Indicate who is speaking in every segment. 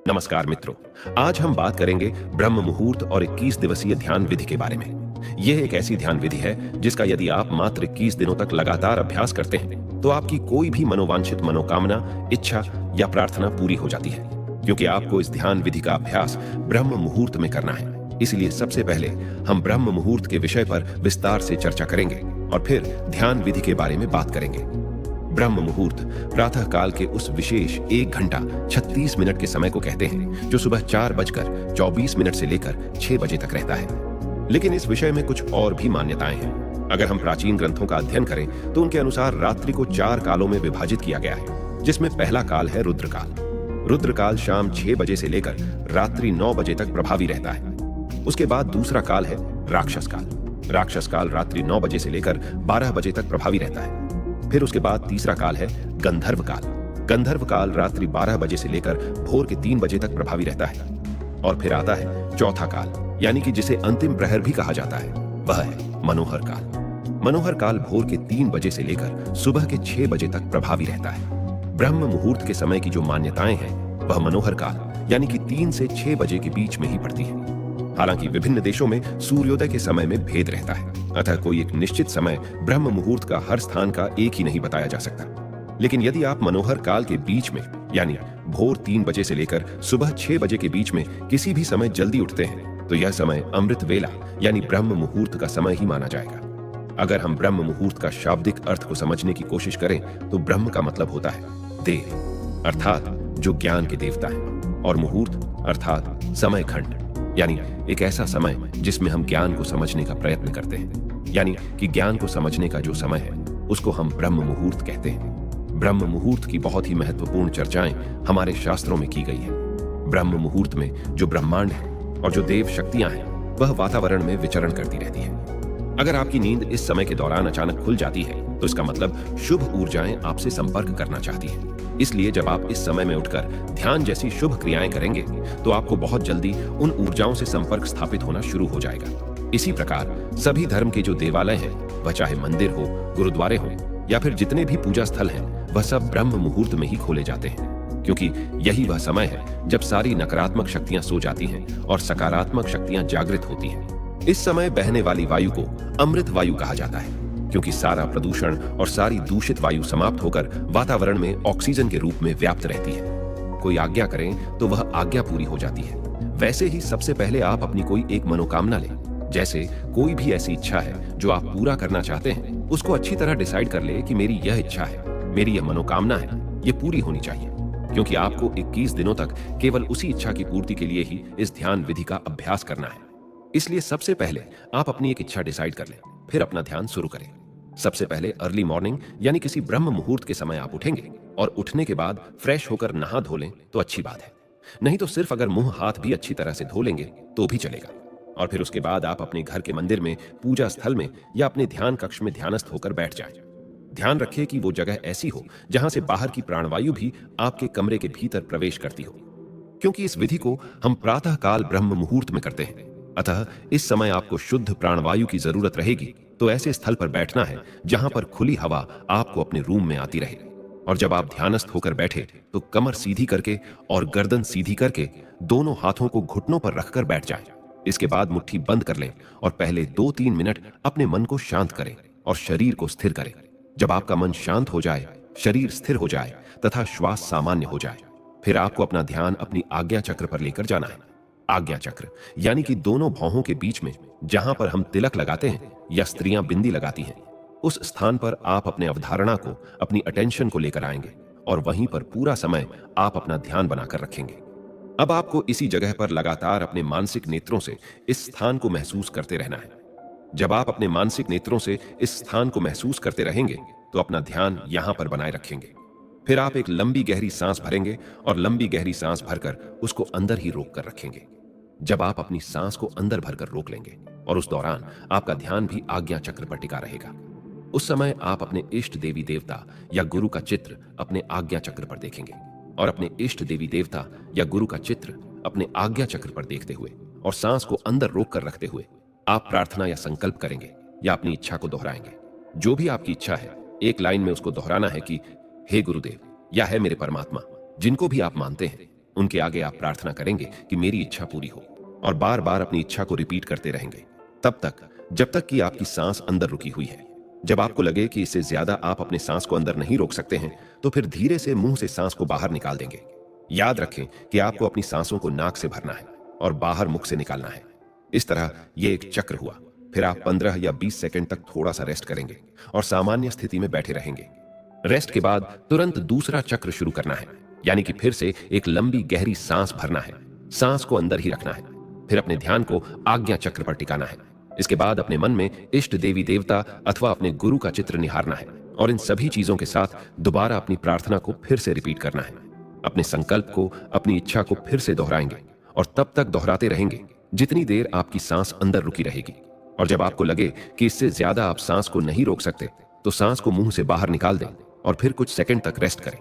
Speaker 1: नमस्कार मित्रों। आज हम बात करेंगे ब्रह्म मुहूर्त और 21 दिवसीय ध्यान विधि के बारे में। यह एक ऐसी ध्यान विधि है जिसका यदि आप मात्र 21 दिनों तक लगातार अभ्यास करते हैं तो आपकी कोई भी मनोवांछित मनोकामना, इच्छा या प्रार्थना पूरी हो जाती है। क्योंकि आपको इस ध्यान विधि का अभ्यास ब्रह्म मुहूर्त में करना है, इसलिए सबसे पहले हम ब्रह्म मुहूर्त के विषय पर विस्तार से चर्चा करेंगे और फिर ध्यान विधि के बारे में बात करेंगे। ब्रह्म मुहूर्त प्रातः काल के उस विशेष 1 घंटा 36 मिनट के समय को कहते हैं जो सुबह 4:24 से लेकर 6 बजे तक रहता है। लेकिन इस विषय में कुछ और भी मान्यताएं हैं। अगर हम प्राचीन ग्रंथों का अध्ययन करें तो उनके अनुसार रात्रि को 4 कालों में विभाजित किया गया है, जिसमें पहला काल है रुद्रकाल। रुद्रकाल शाम 6 बजे से लेकर रात्रि 9 बजे तक प्रभावी रहता है। उसके बाद दूसरा काल है राक्षस काल। राक्षस काल रात्रि 9 बजे से लेकर 12 बजे तक प्रभावी रहता है। फिर उसके बाद तीसरा काल है गंधर्व काल। गंधर्व काल रात्रि 12 बजे से लेकर भोर के 3 बजे तक प्रभावी रहता है। और फिर आता है चौथा काल, यानी कि जिसे अंतिम प्रहर भी कहा जाता है, वह है मनोहर काल। मनोहर काल भोर के 3 बजे से लेकर सुबह के 6 बजे तक प्रभावी रहता है। ब्रह्म मुहूर्त के समय की जो मान्यताएं हैं वह मनोहर काल यानी कि 3 से 6 बजे के बीच में ही पड़ती है। हालांकि विभिन्न देशों में सूर्योदय के समय में भेद रहता है, अतः कोई एक निश्चित समय ब्रह्म मुहूर्त का हर स्थान का एक ही नहीं बताया जा सकता। लेकिन यदि आप मनोहर काल के बीच में यानी भोर 3 बजे से लेकर सुबह 6 बजे के बीच में किसी भी समय जल्दी उठते हैं तो यह समय अमृत वेला यानी ब्रह्म मुहूर्त का समय ही माना जाएगा। अगर हम ब्रह्म मुहूर्त का शाब्दिक अर्थ को समझने की कोशिश करें तो ब्रह्म का मतलब होता है देव, अर्थात जो ज्ञान के देवता है, और मुहूर्त अर्थात समय खंड, यानी एक ऐसा समय जिसमें हम ज्ञान को समझने का प्रयत्न करते हैं। यानी कि ज्ञान को समझने का जो समय है उसको हम ब्रह्म मुहूर्त कहते हैं। ब्रह्म मुहूर्त की बहुत ही महत्वपूर्ण चर्चाएं हमारे शास्त्रों में की गई है। ब्रह्म मुहूर्त में जो ब्रह्मांड है और जो देव शक्तियां हैं वह वातावरण में विचरण करती रहती है। अगर आपकी नींद इस समय के दौरान अचानक खुल जाती है तो इसका मतलब शुभ ऊर्जाएं आपसे संपर्क करना चाहती हैं। इसलिए जब आप इस समय में उठकर ध्यान जैसी शुभ क्रियाएं करेंगे तो आपको बहुत जल्दी उन ऊर्जाओं से संपर्क स्थापित होना शुरू हो जाएगा। इसी प्रकार सभी धर्म के जो देवालय हैं, वह चाहे मंदिर हो, गुरुद्वारे हो या फिर जितने भी पूजा स्थल हैं, वह सब ब्रह्म मुहूर्त में ही खोले जाते हैं, क्योंकि यही वह समय है जब सारी नकारात्मक शक्तियां सो जाती हैं और सकारात्मक शक्तियां जागृत होती हैं। इस समय बहने वाली वायु को अमृत वायु कहा जाता है, क्योंकि सारा प्रदूषण और सारी दूषित वायु समाप्त होकर वातावरण में ऑक्सीजन के रूप में व्याप्त रहती है। कोई आज्ञा करें तो वह आज्ञा पूरी हो जाती है। वैसे ही सबसे पहले आप अपनी कोई एक मनोकामना लें। जैसे कोई भी ऐसी इच्छा है जो आप पूरा करना चाहते हैं, उसको अच्छी तरह डिसाइड कर ले कि मेरी यह इच्छा है, मेरी यह मनोकामना है, ये पूरी होनी चाहिए। क्योंकि आपको 21 दिनों तक केवल उसी इच्छा की पूर्ति के लिए ही इस ध्यान विधि का अभ्यास करना है। इसलिए सबसे पहले आप अपनी एक इच्छा डिसाइड कर लें, फिर अपना ध्यान शुरू करें। सबसे पहले अर्ली मॉर्निंग यानी किसी ब्रह्म मुहूर्त के समय आप उठेंगे और उठने के बाद फ्रेश होकर नहा धो लें तो अच्छी बात है। नहीं तो सिर्फ अगर मुंह हाथ भी अच्छी तरह से धो लेंगे तो भी चलेगा। और फिर उसके बाद आप अपने घर के मंदिर में, पूजा स्थल में या अपने ध्यान कक्ष में ध्यानस्थ होकर बैठ जाएं। ध्यान रखिए कि वो जगह ऐसी हो जहां से बाहर की प्राणवायु भी आपके कमरे के भीतर प्रवेश करती हो, क्योंकि इस विधि को हम प्रातः काल ब्रह्म मुहूर्त में करते हैं। अतः इस समय आपको शुद्ध प्राणवायु की जरूरत रहेगी, तो ऐसे स्थल पर बैठना है जहां पर खुली हवा आपको अपने रूम में आती रहे। और जब आप ध्यानस्थ होकर बैठे तो कमर सीधी करके और गर्दन सीधी करके दोनों हाथों को घुटनों पर रखकर बैठ जाएं। इसके बाद मुट्ठी बंद कर लें और पहले 2-3 मिनट अपने मन को शांत करें और शरीर को स्थिर करें। जब आपका मन शांत हो जाए, शरीर स्थिर हो जाए तथा श्वास सामान्य हो जाए, फिर आपको अपना ध्यान अपनी आज्ञा चक्र पर लेकर जाना है। आज्ञा चक्र यानी कि दोनों भौहों के बीच में जहां पर हम तिलक लगाते हैं या स्त्रियां बिंदी लगाती हैं, उस स्थान पर आप अपने अवधारणा को, अपनी अटेंशन को लेकर आएंगे और वहीं पर पूरा समय आप अपना ध्यान बनाकर रखेंगे। अब आपको इसी जगह पर लगातार अपने मानसिक नेत्रों से इस स्थान को महसूस करते रहना है। जब आप अपने मानसिक नेत्रों से इस स्थान को महसूस करते रहेंगे तो अपना ध्यान यहां पर बनाए रखेंगे। फिर आप एक लंबी गहरी सांस भरेंगे और लंबी गहरी सांस भरकर उसको अंदर ही रोक कर रखेंगे। जब आप अपनी सांस को अंदर भरकर रोक लेंगे और उस दौरान आपका ध्यान भी आज्ञा चक्र पर टिका रहेगा, उस समय आप अपने इष्ट देवी देवता या गुरु का चित्र अपने आज्ञा चक्र पर देखेंगे और अपने इष्ट देवी देवता या गुरु का चित्र अपने आज्ञा चक्र पर देखते हुए और सांस को अंदर रोक कर रखते हुए आप प्रार्थना या संकल्प करेंगे या अपनी इच्छा को दोहराएंगे। जो भी आपकी इच्छा है, एक लाइन में उसको दोहराना है कि हे गुरुदेव या है मेरे परमात्मा, जिनको भी आप मानते हैं, उनके आगे आप प्रार्थना करेंगे कि मेरी इच्छा पूरी हो, और बार बार अपनी इच्छा को रिपीट करते रहेंगे तब तक जब तक कि आपकी सांस अंदर रुकी हुई है। जब आपको लगे कि इससे ज्यादा आप अपने सांस को अंदर नहीं रोक सकते हैं, तो फिर धीरे से मुंह से सांस को बाहर निकाल देंगे। याद रखें कि आपको अपनी सांसों को नाक से भरना है और बाहर मुख से निकालना है। इस तरह यह एक चक्र हुआ। फिर आप 15 या 20 सेकंड तक थोड़ा सा रेस्ट करेंगे और सामान्य स्थिति में बैठे रहेंगे। रेस्ट के बाद तुरंत दूसरा चक्र शुरू करना है, यानी कि फिर से एक लंबी गहरी सांस भरना है, सांस को अंदर ही रखना है। फिर अपने ध्यान को आज्ञा चक्र पर टिकाना है। इसके बाद अपने मन में इष्ट देवी देवता अथवा अपने गुरु का चित्र निहारना है और इन सभी चीजों के साथ दोबारा अपनी प्रार्थना को फिर से रिपीट करना है। अपने संकल्प को, अपनी इच्छा को फिर से दोहराएंगे और तब तक दोहराते रहेंगे जितनी देर आपकी सांस अंदर रुकी रहेगी। और जब आपको लगे कि इससे ज्यादा आप सांस को नहीं रोक सकते, तो सांस को मुंह से बाहर निकाल दें और फिर कुछ सेकंड तक रेस्ट करें।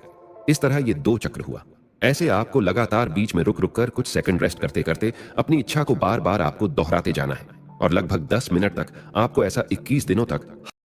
Speaker 1: इस तरह ये 2 चक्र हुआ। ऐसे आपको लगातार बीच में रुक रुक कर कुछ सेकंड रेस्ट करते करते अपनी इच्छा को बार बार आपको दोहराते जाना है और लगभग 10 मिनट तक आपको ऐसा 21 दिनों तक